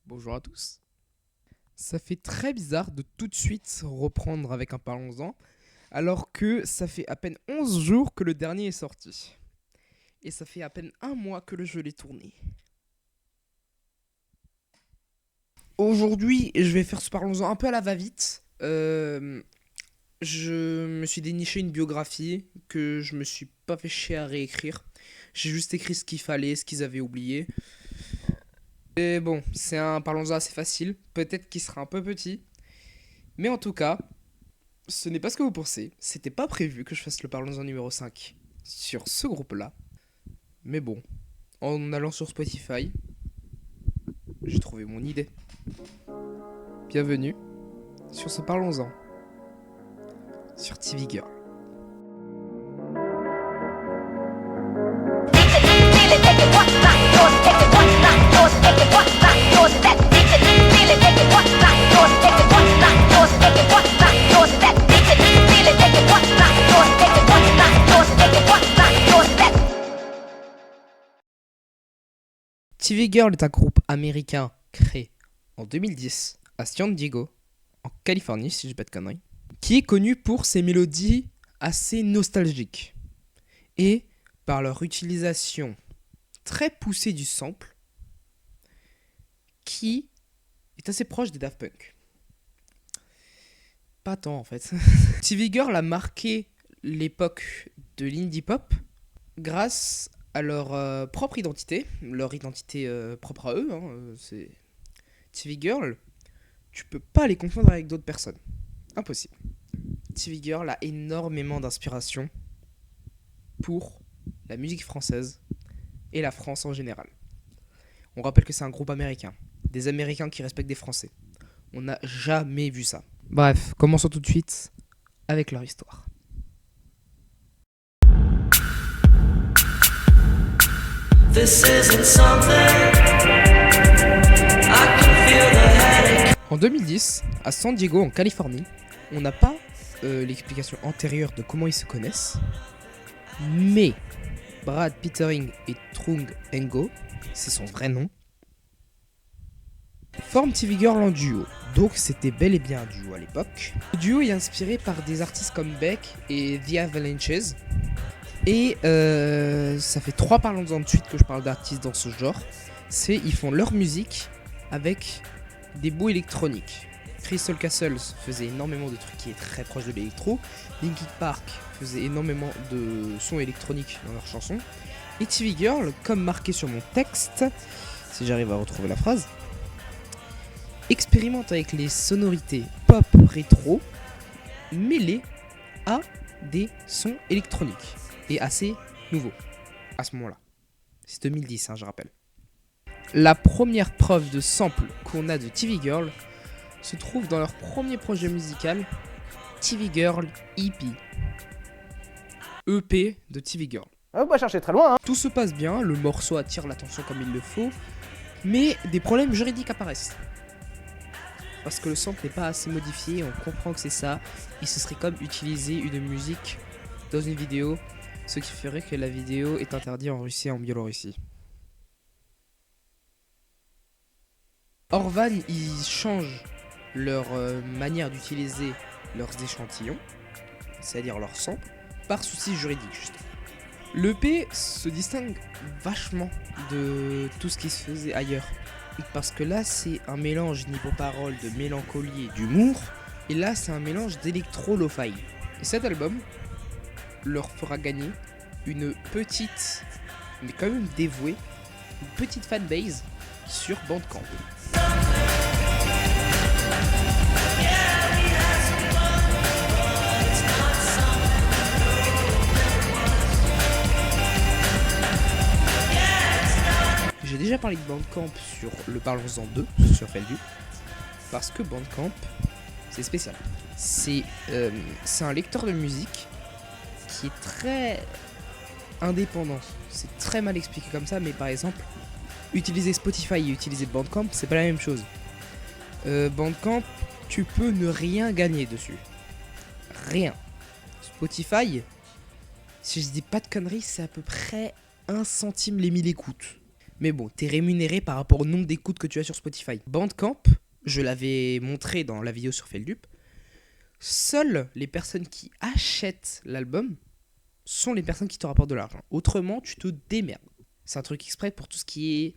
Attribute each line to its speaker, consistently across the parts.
Speaker 1: Bonjour à tous. Ça fait très bizarre de tout de suite reprendre avec un Parlons-en, alors que ça fait à peine 11 jours que le dernier est sorti. Et ça fait à peine un mois que le jeu l'est tourné. Aujourd'hui, je vais faire ce Parlons-en un peu à la va-vite. Je me suis déniché une biographie que je me suis pas fait chier à réécrire. J'ai juste écrit ce qu'il fallait, ce qu'ils avaient oublié. Et bon, c'est un Parlons-en assez facile. Peut-être qu'il sera un peu petit. Mais en tout cas, ce n'est pas ce que vous pensez. C'était pas prévu que je fasse le Parlons-en numéro 5 sur ce groupe-là. Mais bon, en allant sur Spotify, j'ai trouvé mon idée. Bienvenue sur ce Parlons-en sur TV Girl. TV Girl est un groupe américain créé en 2010 à San Diego, en Californie, si je dis pas de conneries, qui est connu pour ses mélodies assez nostalgiques et par leur utilisation très poussée du sample qui est assez proche des Daft Punk. Pas tant en fait. TV Girl a marqué l'époque de l'indie pop grâce à leur propre identité, leur identité propre à eux. C'est TV Girl, tu peux pas les confondre avec d'autres personnes. Impossible. TV Girl a énormément d'inspiration pour la musique française et la France en général. On rappelle que c'est un groupe américain. Des Américains qui respectent des Français. On n'a jamais vu ça. Bref, commençons tout de suite avec leur histoire. En 2010, à San Diego, en Californie, on n'a pas l'explication antérieure de comment ils se connaissent, mais Brad Petering et Trung Ngo, c'est son vrai nom, forment TV Girl en duo. Donc c'était bel et bien un duo à l'époque. Le duo est inspiré par des artistes comme Beck et The Avalanches. Et ça fait 3 Parlons-en de suite que je parle d'artistes dans ce genre. Ils font leur musique avec des bouts électroniques. Crystal Castles faisait énormément de trucs qui est très proche de l'électro. Linkin Park faisait énormément de sons électroniques dans leurs chansons. Et TV Girl, comme marqué sur mon texte, si j'arrive à retrouver la phrase, expérimente avec les sonorités pop rétro mêlées à des sons électroniques et assez nouveaux à ce moment-là. C'est 2010, je rappelle. La première preuve de sample qu'on a de TV Girl se trouve dans leur premier projet musical, TV Girl EP. EP de TV Girl.
Speaker 2: Ah, faut pas chercher très loin, hein.
Speaker 1: Tout se passe bien, le morceau attire l'attention comme il le faut, mais des problèmes juridiques apparaissent. Parce que le sample n'est pas assez modifié, on comprend que c'est ça, et ce serait comme utiliser une musique dans une vidéo, ce qui ferait que la vidéo est interdite en Russie et en Biélorussie. Orvan, ils changent leur manière d'utiliser leurs échantillons, c'est-à-dire leurs samples, par souci juridique justement. L'EP se distingue vachement de tout ce qui se faisait ailleurs. Parce que là, c'est un mélange niveau parole de mélancolie et d'humour. Et là, c'est un mélange d'électro-lo-fi. Et cet album leur fera gagner une petite, mais quand même dévouée, une petite fanbase sur Bandcamp. J'ai déjà parlé de Bandcamp sur le Parlons-en 2 sur Feldu, parce que Bandcamp, c'est spécial. C'est un lecteur de musique qui est très indépendant. C'est très mal expliqué comme ça, mais par exemple, utiliser Spotify et utiliser Bandcamp, c'est pas la même chose. Bandcamp, tu peux ne rien gagner dessus. Rien. Spotify, si je dis pas de conneries, c'est à peu près 1 centime les 1000 écoutes. Mais bon, t'es rémunéré par rapport au nombre d'écoutes que tu as sur Spotify. Bandcamp, je l'avais montré dans la vidéo sur Feldup, seules les personnes qui achètent l'album sont les personnes qui te rapportent de l'argent. Autrement, tu te démerdes. C'est un truc exprès pour tout ce qui est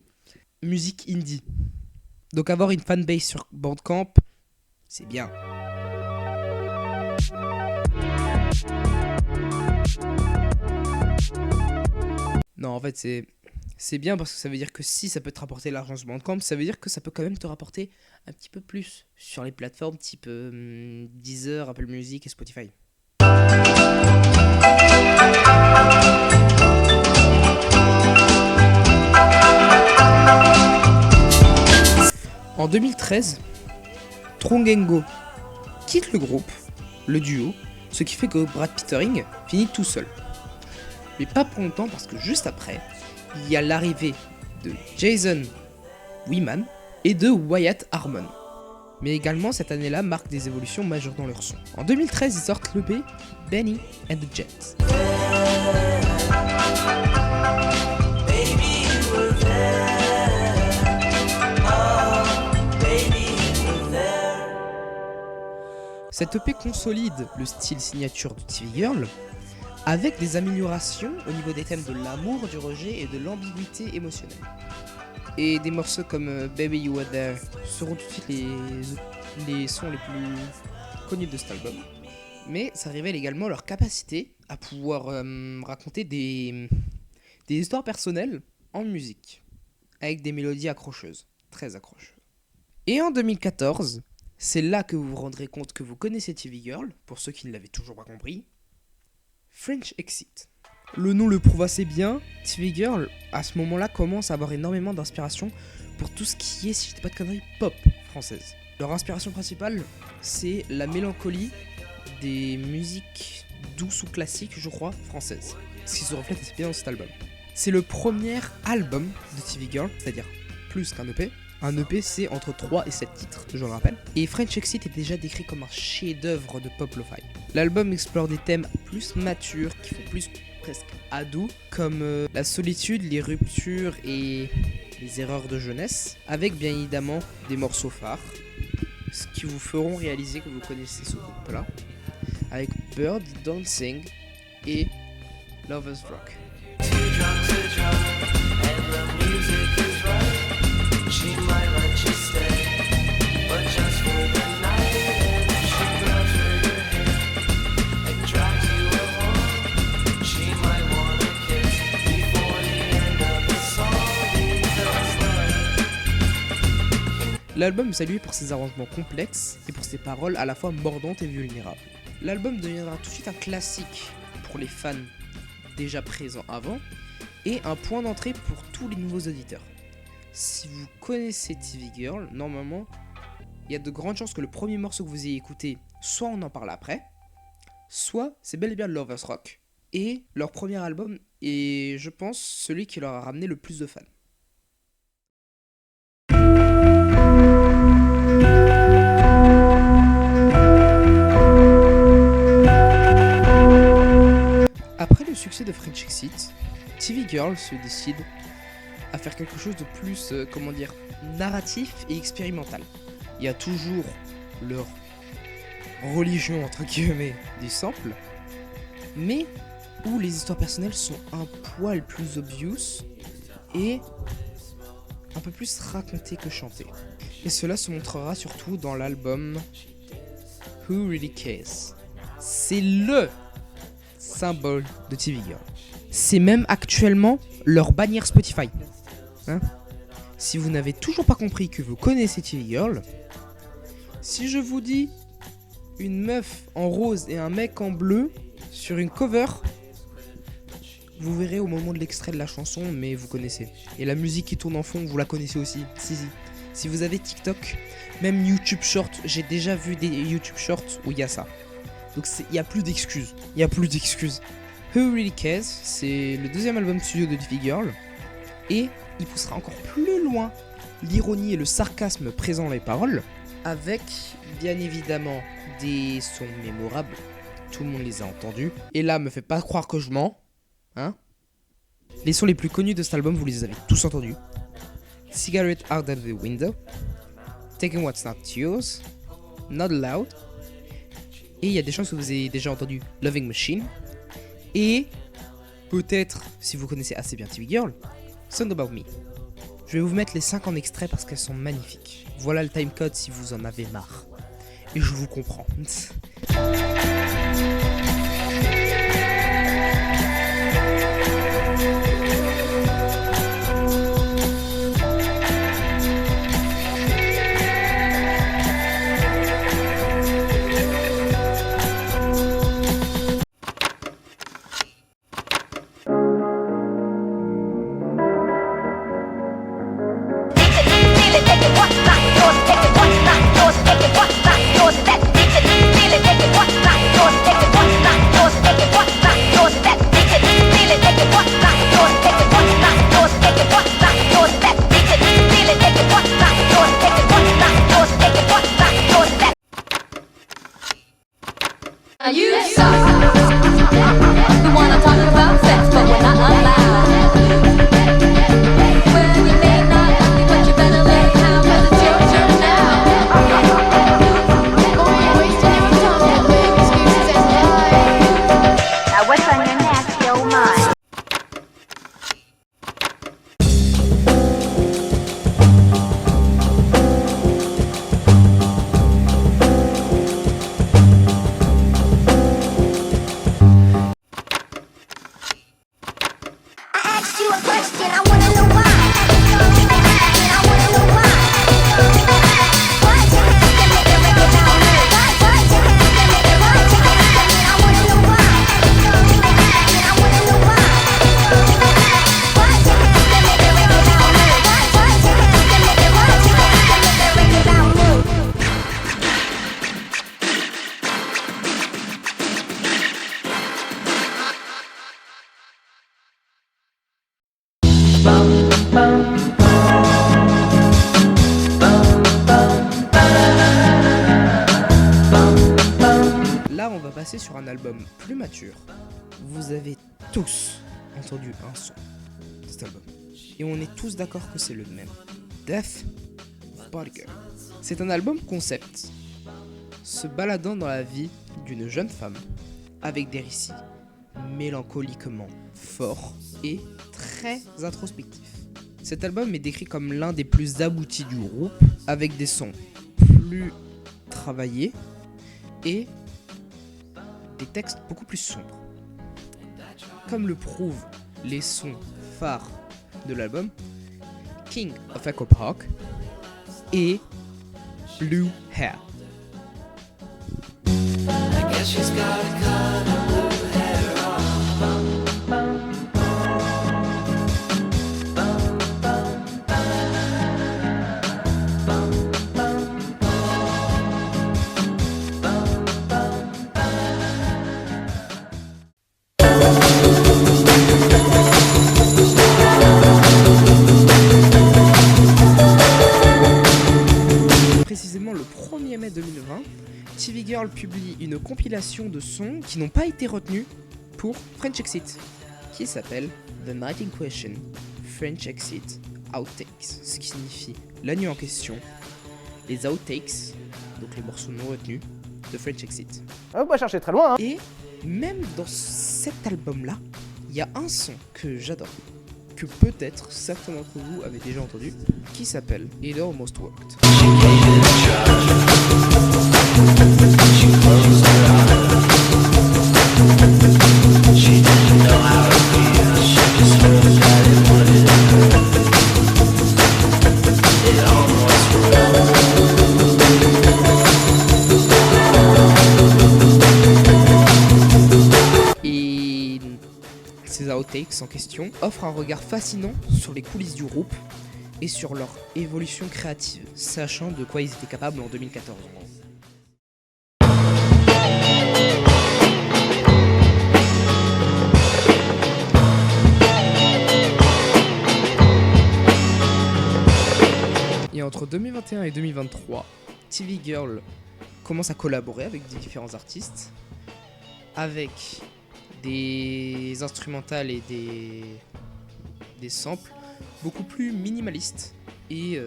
Speaker 1: musique indie. Donc avoir une fanbase sur Bandcamp, c'est bien. Non, en fait, c'est bien parce que ça veut dire que si ça peut te rapporter l'argent sur Bandcamp, ça veut dire que ça peut quand même te rapporter un petit peu plus sur les plateformes type Deezer, Apple Music et Spotify. En 2013, Trongengo quitte le groupe, le duo, ce qui fait que Brad Petering finit tout seul. Mais pas pour longtemps parce que juste après, il y a l'arrivée de Jason Wyman et de Wyatt Harmon. Mais également cette année-là marque des évolutions majeures dans leur son. En 2013, ils sortent l'EP Benny and the Jets. Cette EP consolide le style signature de TV Girl avec des améliorations au niveau des thèmes de l'amour, du rejet et de l'ambiguïté émotionnelle. Et des morceaux comme Baby You Were There seront tout de suite les sons les plus connus de cet album. Mais ça révèle également leur capacité à pouvoir raconter des histoires personnelles en musique, avec des mélodies accrocheuses, très accrocheuses. Et en 2014, c'est là que vous vous rendrez compte que vous connaissez TV Girl, pour ceux qui ne l'avaient toujours pas compris, French Exit. Le nom le prouve assez bien, TV Girl, à ce moment-là, commence à avoir énormément d'inspiration pour tout ce qui est, si je dis pas de conneries, pop française. Leur inspiration principale, c'est la mélancolie des musiques douces ou classiques, je crois, françaises. Ce qui se reflète assez bien dans cet album. C'est le premier album de TV Girl, c'est-à-dire plus qu'un EP. Un EP, c'est entre 3 et 7 titres, je le rappelle. Et French Exit est déjà décrit comme un chef-d'œuvre de pop lo-fi. L'album explore des thèmes plus matures, qui font plus presque ados, comme la solitude, les ruptures et les erreurs de jeunesse, avec bien évidemment des morceaux phares, ce qui vous feront réaliser que vous connaissez ce groupe-là, avec Bird Dancing et Lovers Rock. L'album est salué pour ses arrangements complexes et pour ses paroles à la fois mordantes et vulnérables. L'album deviendra tout de suite un classique pour les fans déjà présents avant et un point d'entrée pour tous les nouveaux auditeurs. Si vous connaissez TV Girl, normalement, il y a de grandes chances que le premier morceau que vous ayez écouté, soit on en parle après, soit c'est bel et bien Lovers Rock. Et leur premier album est, je pense, celui qui leur a ramené le plus de fans. Après le succès de French Exit, TV Girl se décide à faire quelque chose de plus, narratif et expérimental. Il y a toujours leur religion, entre guillemets, du sample, mais où les histoires personnelles sont un poil plus obvious et un peu plus racontées que chantées. Et cela se montrera surtout dans l'album Who Really Cares. C'est le symbole de TV Girl. C'est même actuellement leur bannière Spotify. Si vous n'avez toujours pas compris que vous connaissez TV Girl, si je vous dis une meuf en rose et un mec en bleu sur une cover, vous verrez au moment de l'extrait de la chanson, mais vous connaissez. Et la musique qui tourne en fond, vous la connaissez aussi. Si vous avez TikTok, même YouTube Short, j'ai déjà vu des YouTube Shorts où il y a ça. Donc il n'y a plus d'excuses. Who Really Cares, c'est le deuxième album studio de TV Girl. Et il poussera encore plus loin l'ironie et le sarcasme présents dans les paroles, avec bien évidemment des sons mémorables. Tout le monde les a entendus. Et là, me fait pas croire que je mens. Les sons les plus connus de cet album, vous les avez tous entendus. Cigarette Out of the Window, Taking What's Not Yours, Not Loud, et il y a des chansons que vous avez déjà entendues, Loving Machine, et peut-être, si vous connaissez assez bien TV Girl, Song About Me. Je vais vous mettre les 5 en extrait parce qu'elles sont magnifiques. Voilà le timecode si vous en avez marre. Et je vous comprends.
Speaker 2: You suck. You wanna talk about sex, but we're not allowed. Well, you may not like it, but you better learn how, 'cause it's your turn now.
Speaker 3: Now what's on your nasty old mind?
Speaker 1: Là, on va passer sur un album plus mature. Vous avez tous entendu un son de cet album. Et on est tous d'accord que c'est le même. Death of Body Girl. C'est un album concept, se baladant dans la vie d'une jeune femme, avec des récits mélancoliquement forts et très introspectifs. Cet album est décrit comme l'un des plus aboutis du groupe, avec des sons plus travaillés et des textes beaucoup plus sombres. Comme le prouvent les sons phares de l'album, King of Echo Park et Blue Hair. Précisément le 1er mai 2020, TV Girl publie une compilation de sons qui n'ont pas été retenus pour French Exit, qui s'appelle The Night in Question, French Exit Outtakes, ce qui signifie la nuit en question, les outtakes, donc les morceaux non retenus de French Exit.
Speaker 4: Ah, pas chercher très loin, hein.
Speaker 1: Et même dans cet album-là, il y a un son que j'adore, que peut-être certains d'entre vous avez déjà entendu, qui s'appelle It Almost Worked. Et ces outtakes en question offrent un regard fascinant sur les coulisses du groupe et sur leur évolution créative, sachant de quoi ils étaient capables en 2014. Et entre 2021 et 2023, TV Girl commence à collaborer avec différents artistes, avec des instrumentales et des des samples beaucoup plus minimalistes et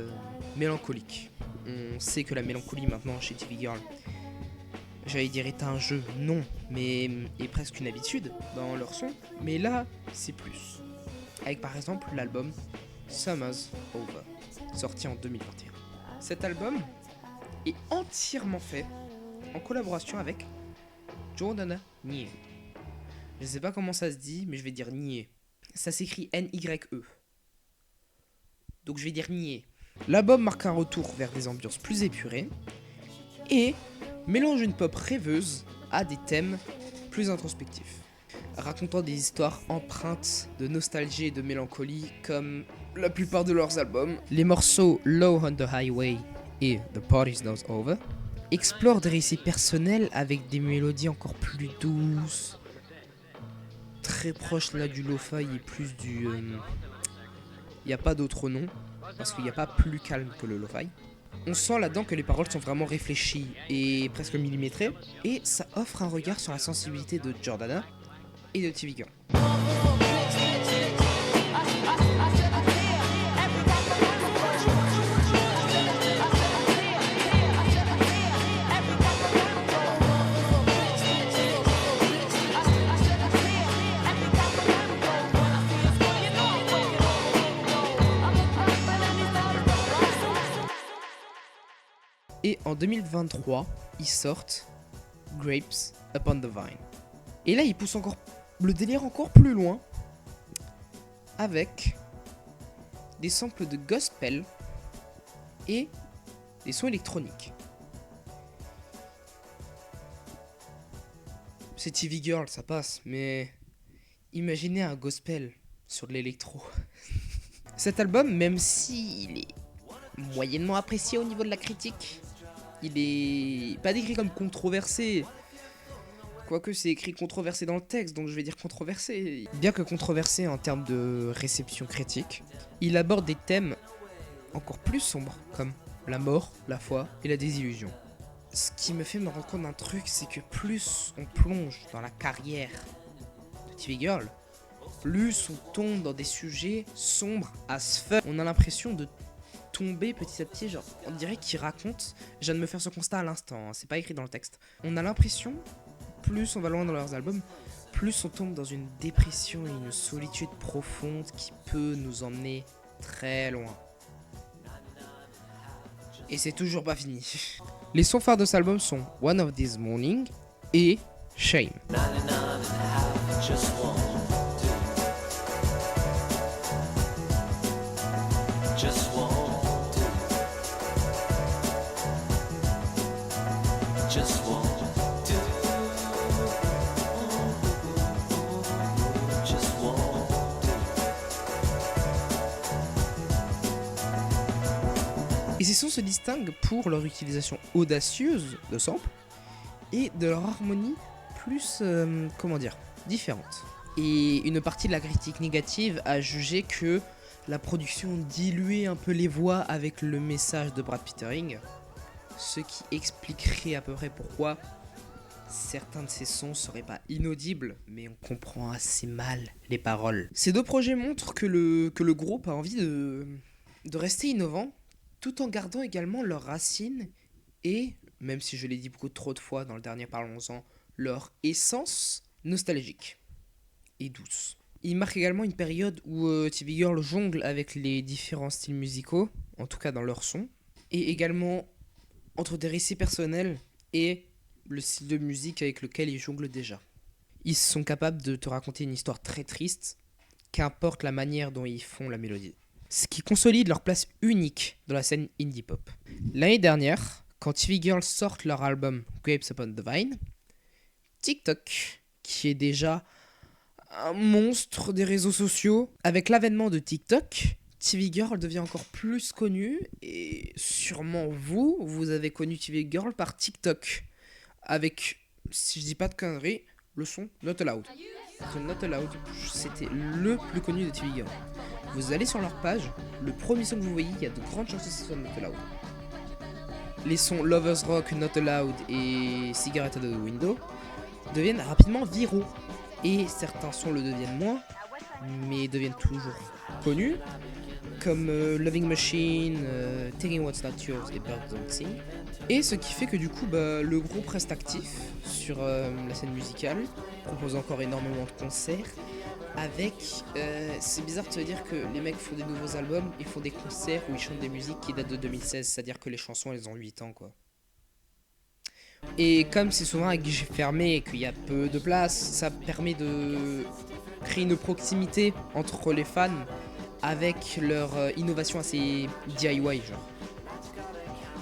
Speaker 1: mélancoliques. On sait que la mélancolie maintenant chez TV Girl, j'allais dire est un jeu, non, mais est presque une habitude dans leur son. Mais là, c'est plus. Avec par exemple l'album Summer's Over, sorti en 2021. Cet album est entièrement fait en collaboration avec Jordana Nye. Je sais pas comment ça se dit, mais je vais dire Nye. Ça s'écrit N-Y-E. Donc je vais dire Nye. L'album marque un retour vers des ambiances plus épurées et mélange une pop rêveuse à des thèmes plus introspectifs, racontant des histoires empreintes de nostalgie et de mélancolie comme la plupart de leurs albums. Les morceaux Low on the Highway et The Party's Not Over explorent des récits personnels avec des mélodies encore plus douces, très proches là du lo-fi et plus du... Il n'y a pas d'autre nom, parce qu'il n'y a pas plus calme que le lo-fi. On sent là-dedans que les paroles sont vraiment réfléchies et presque millimétrées, et ça offre un regard sur la sensibilité de Jordana et de TV Girl. Et en 2023, ils sortent Grapes Upon the Vine. Et là, ils poussent encore le délire encore plus loin avec des samples de gospel et des sons électroniques. C'est TV Girl, ça passe, mais imaginez un gospel sur de l'électro. Cet album, même s'il est moyennement apprécié au niveau de la critique, il est pas décrit comme controversé, quoique c'est écrit controversé dans le texte, donc je vais dire controversé. Bien que controversé en termes de réception critique, il aborde des thèmes encore plus sombres, comme la mort, la foi et la désillusion. Ce qui me fait me rendre compte d'un truc, c'est que plus on plonge dans la carrière de TV Girl, plus on tombe dans des sujets sombres as fuck. On a l'impression de tomber petit à petit, genre on dirait qu'ils racontent, je viens de me faire ce constat à l'instant, hein, c'est pas écrit dans le texte. On a l'impression, plus on va loin dans leurs albums, plus on tombe dans une dépression et une solitude profonde qui peut nous emmener très loin. Et c'est toujours pas fini. Les sons phares de cet album sont One of These Morning et Shame. Et ces sons se distinguent pour leur utilisation audacieuse de samples et de leur harmonie plus, différente. Et une partie de la critique négative a jugé que la production diluait un peu les voix avec le message de Brad Petering, ce qui expliquerait à peu près pourquoi certains de ces sons seraient pas inaudibles, mais on comprend assez mal les paroles. Ces deux projets montrent que le groupe a envie de rester innovant, tout en gardant également leurs racines et, même si je l'ai dit beaucoup trop de fois dans le dernier Parlons-en, leur essence nostalgique et douce. Il marque également une période où TV Girl jongle avec les différents styles musicaux, en tout cas dans leur son, et également entre des récits personnels et le style de musique avec lequel ils jonglent déjà. Ils sont capables de te raconter une histoire très triste, qu'importe la manière dont ils font la mélodie. Ce qui consolide leur place unique dans la scène indie pop. L'année dernière, quand TV Girl sortent leur album Grapes Upon the Vine, TikTok, qui est déjà un monstre des réseaux sociaux, avec l'avènement de TikTok, TV Girl devient encore plus connue, et sûrement vous avez connu TV Girl par TikTok, avec, si je dis pas de conneries, le son Not Allowed. Parce que Not Allowed, c'était le plus connu de TV Girl. Vous allez sur leur page, le premier son que vous voyez, il y a de grandes chances que ce soit Not Allowed. Les sons Lovers Rock, Not Allowed et Cigarette Out of the Window deviennent rapidement viraux. Et certains sons le deviennent moins, mais deviennent toujours connus, comme Loving Machine, Taking What's Not Yours et Bird Dancing. Et ce qui fait que du coup, le groupe reste actif sur la scène musicale, propose encore énormément de concerts. Avec, c'est bizarre de se dire que les mecs font des nouveaux albums, ils font des concerts où ils chantent des musiques qui datent de 2016, c'est-à-dire que les chansons elles ont 8 ans quoi. Et comme c'est souvent à guichet fermé et qu'il y a peu de place, ça permet de créer une proximité entre les fans avec leur innovation assez DIY genre.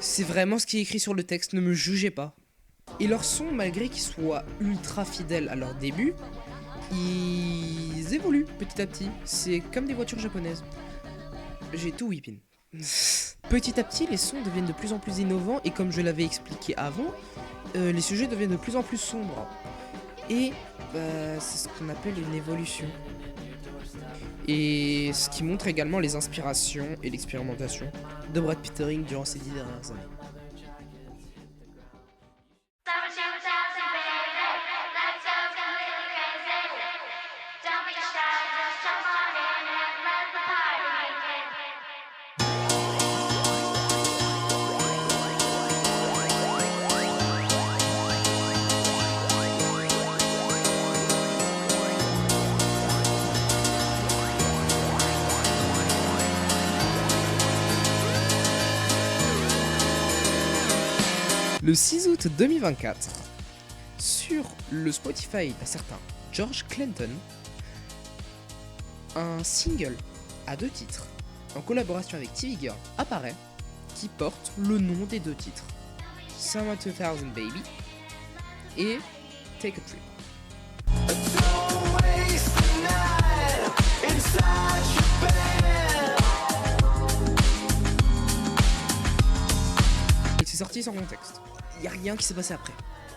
Speaker 1: C'est vraiment ce qui est écrit sur le texte, ne me jugez pas. Et leur son, malgré qu'ils soient ultra fidèles à leur début, ils évoluent petit à petit. C'est comme des voitures japonaises. J'ai tout whippin. Petit à petit, les sons deviennent de plus en plus innovants et comme je l'avais expliqué avant, les sujets deviennent de plus en plus sombres. Et c'est ce qu'on appelle une évolution. Et ce qui montre également les inspirations et l'expérimentation de Brad Pittering durant ces 10 dernières années. Le 6 août 2024, sur le Spotify d'un certain George Clinton, un single à 2 titres, en collaboration avec TV Girl, apparaît, qui porte le nom des 2 titres, Summer 2000 Baby et Take a Trip. Il s'est sorti sans contexte. Il n'y a rien qui s'est passé après.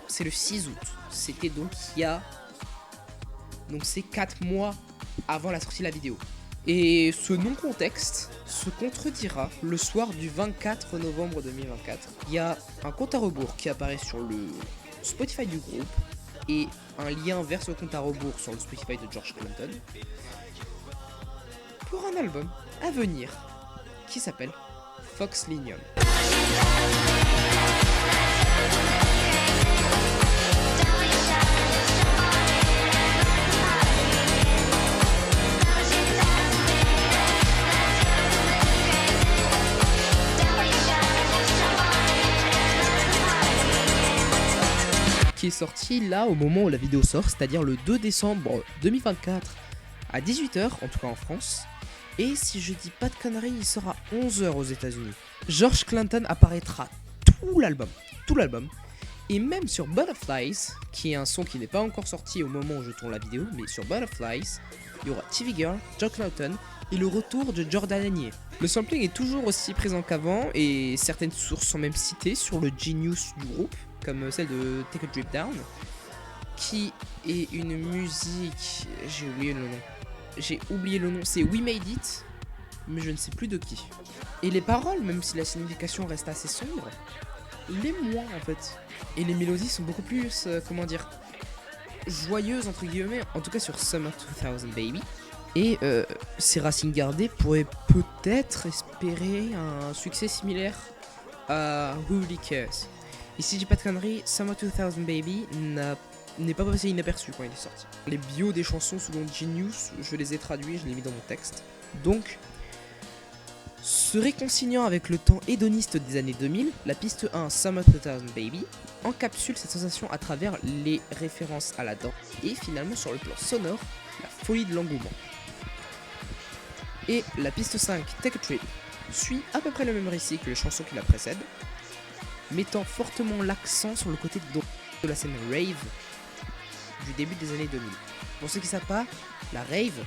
Speaker 1: C'est le 6 août. C'était donc il y a... Donc c'est 4 mois avant la sortie de la vidéo. Et ce non-contexte se contredira le soir du 24 novembre 2024. Il y a un compte à rebours qui apparaît sur le Spotify du groupe et un lien vers ce compte à rebours sur le Spotify de George Clinton pour un album à venir qui s'appelle Fox Linium. Qui est sorti là au moment où la vidéo sort, c'est-à-dire le 2 décembre 2024 à 18h, en tout cas en France. Et si je dis pas de conneries, il sort à 11h aux États-Unis. George Clinton apparaîtra tout l'album. Et même sur Butterflies, qui est un son qui n'est pas encore sorti au moment où je tourne la vidéo, mais sur Butterflies, il y aura TV Girl, George Clinton et le retour de Jordan Lanier. Le sampling est toujours aussi présent qu'avant et certaines sources sont même citées sur le Genius du groupe, comme celle de Take a Drip Down, qui est une musique... J'ai oublié le nom, c'est We Made It, mais je ne sais plus de qui. Et les paroles, même si la signification reste assez sombre, les moins en fait. Et les mélodies sont beaucoup plus, joyeuses entre guillemets, en tout cas sur Summer 2000 Baby. Et ces racines gardées pourraient peut-être espérer un succès similaire à Who Really Cares. Et si j'ai pas de conneries, Summer 2000 Baby n'est pas passé inaperçu quand il est sorti. Les bios des chansons selon Genius, je les ai traduits, je les ai mis dans mon texte. Donc, se réconciliant avec le temps hédoniste des années 2000, la piste 1 Summer 2000 Baby encapsule cette sensation à travers les références à la danse et finalement sur le plan sonore, la folie de l'engouement. Et la piste 5 Take a Trip suit à peu près le même récit que les chansons qui la précèdent, mettant fortement l'accent sur le côté de la scène rave du début des années 2000. Pour ceux qui savent pas, la rave,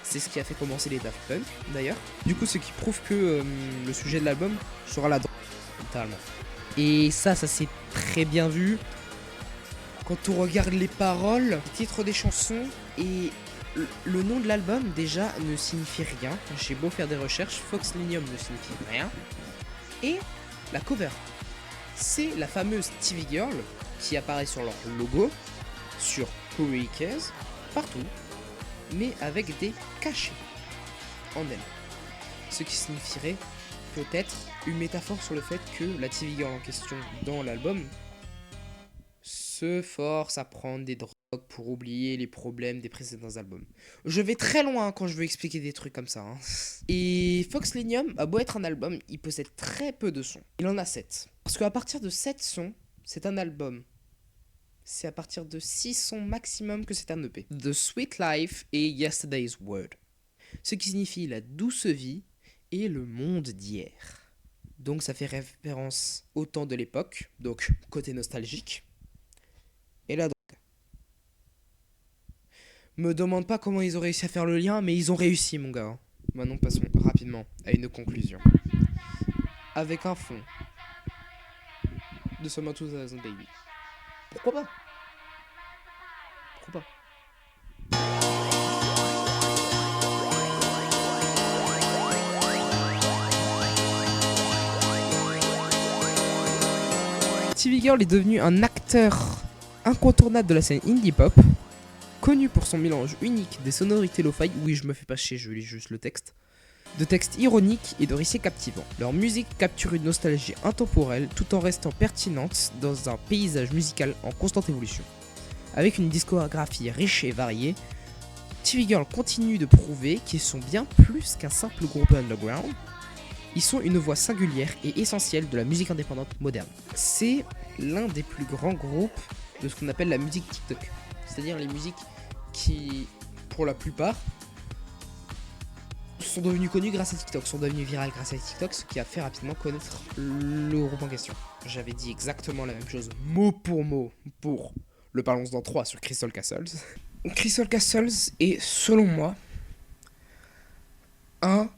Speaker 1: c'est ce qui a fait commencer les Daft Punk d'ailleurs. Du coup, ce qui prouve que le sujet de l'album sera la danse, littéralement. Et ça c'est très bien vu quand on regarde les paroles, le titre des chansons et le nom de l'album déjà ne signifie rien. J'ai beau faire des recherches, Fox Linium ne signifie rien. Et la cover, c'est la fameuse TV Girl qui apparaît sur leur logo, sur Who Really Cares, partout, mais avec des cachets. en elle. Ce qui signifierait peut-être une métaphore sur le fait que la TV Girl en question dans l'album se force à prendre des drogues pour oublier les problèmes des précédents albums. Je vais très loin quand je veux expliquer des trucs comme ça. Hein. Et Foxllenium a beau être un album, il possède très peu de sons. Il en a 7. Parce qu'à partir de 7 sons, c'est un album. C'est à partir de 6 sons maximum que c'est un EP. The Sweet Life et Yesterday's Word. Ce qui signifie la douce vie et le monde d'hier. Donc ça fait référence au temps de l'époque, donc côté nostalgique. Et la drogue. Me demande pas comment ils ont réussi à faire le lien, mais ils ont réussi, mon gars. Maintenant, passons rapidement à une conclusion. Avec un fond de Summer 2000 Baby. Pourquoi pas? Pourquoi pas? TV Girl est devenu un acteur incontournable de la scène indie pop, connu pour son mélange unique des sonorités lo-fi, oui je me fais pas chier, je lis juste le texte, de textes ironiques et de récits captivants. Leur musique capture une nostalgie intemporelle tout en restant pertinente dans un paysage musical en constante évolution. Avec une discographie riche et variée, TV Girl continue de prouver qu'ils sont bien plus qu'un simple groupe underground. Ils sont une voix singulière et essentielle de la musique indépendante moderne. C'est l'un des plus grands groupes de ce qu'on appelle la musique TikTok. C'est-à-dire les musiques qui, pour la plupart, sont devenues connues grâce à TikTok, sont devenues virales grâce à TikTok, ce qui a fait rapidement connaître le groupe en question. J'avais dit exactement la même chose, mot pour le Parlons dans 3 sur Crystal Castles. Crystal Castles est, selon moi, un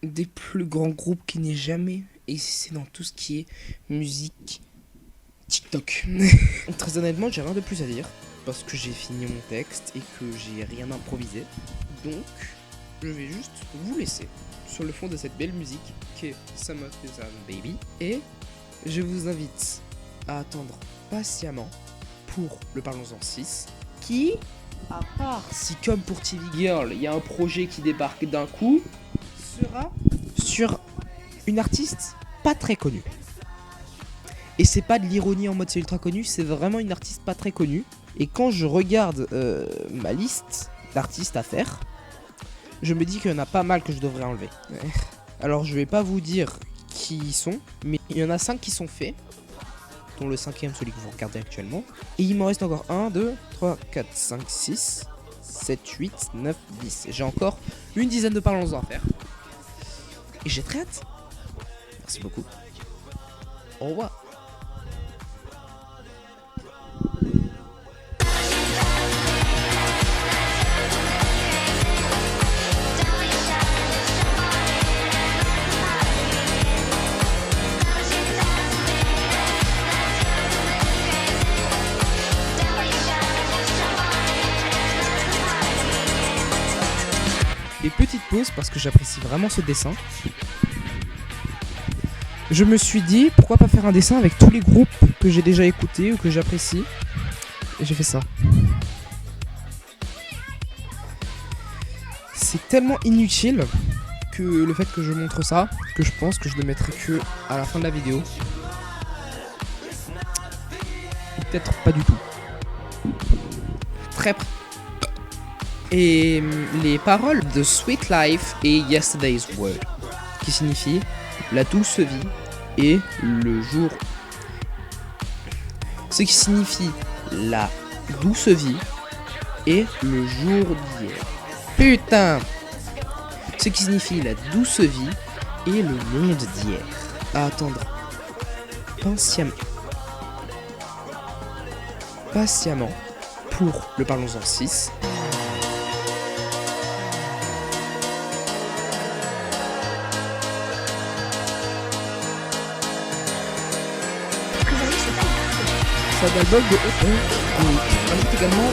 Speaker 1: des plus grands groupes qui n'ait jamais existé dans tout ce qui est musique TikTok. Très honnêtement, j'ai rien de plus à dire parce que j'ai fini mon texte et que j'ai rien improvisé. Donc, je vais juste vous laisser sur le fond de cette belle musique qu'est Summer 2000 Baby et je vous invite à attendre patiemment pour le Parlons-en 6 qui, à part si comme pour TV Girl, il y a un projet qui débarque d'un coup, sera sur une artiste pas très connue. Et c'est pas de l'ironie en mode c'est ultra connu, c'est vraiment une artiste pas très connue. Et quand je regarde ma liste d'artistes à faire, je me dis qu'il y en a pas mal que je devrais enlever. Alors je vais pas vous dire qui ils sont, mais il y en a 5 qui sont faits, dont le 5ème, celui que vous regardez actuellement. Et il m'en reste encore 1, 2, 3, 4, 5, 6, 7, 8, 9, 10. J'ai encore une dizaine de Parlons-en à faire. Et j'ai très hâte. Merci beaucoup. Au revoir. Et petite pause parce que j'apprécie vraiment ce dessin. Je me suis dit pourquoi pas faire un dessin avec tous les groupes que j'ai déjà écoutés ou que j'apprécie. Et j'ai fait ça. C'est tellement inutile que le fait que je montre ça, que je pense que je le mettrai que à la fin de la vidéo. Ou peut-être pas du tout. Très près. Et les paroles de Sweet Life et Yesterday's Word, qui signifie la douce vie et le jour. Ce qui signifie la douce vie et le jour d'hier. Putain! Ce qui signifie la douce vie et le monde d'hier. À attendre patiemment pour le Parlons-en 6. C'est un album de et invite également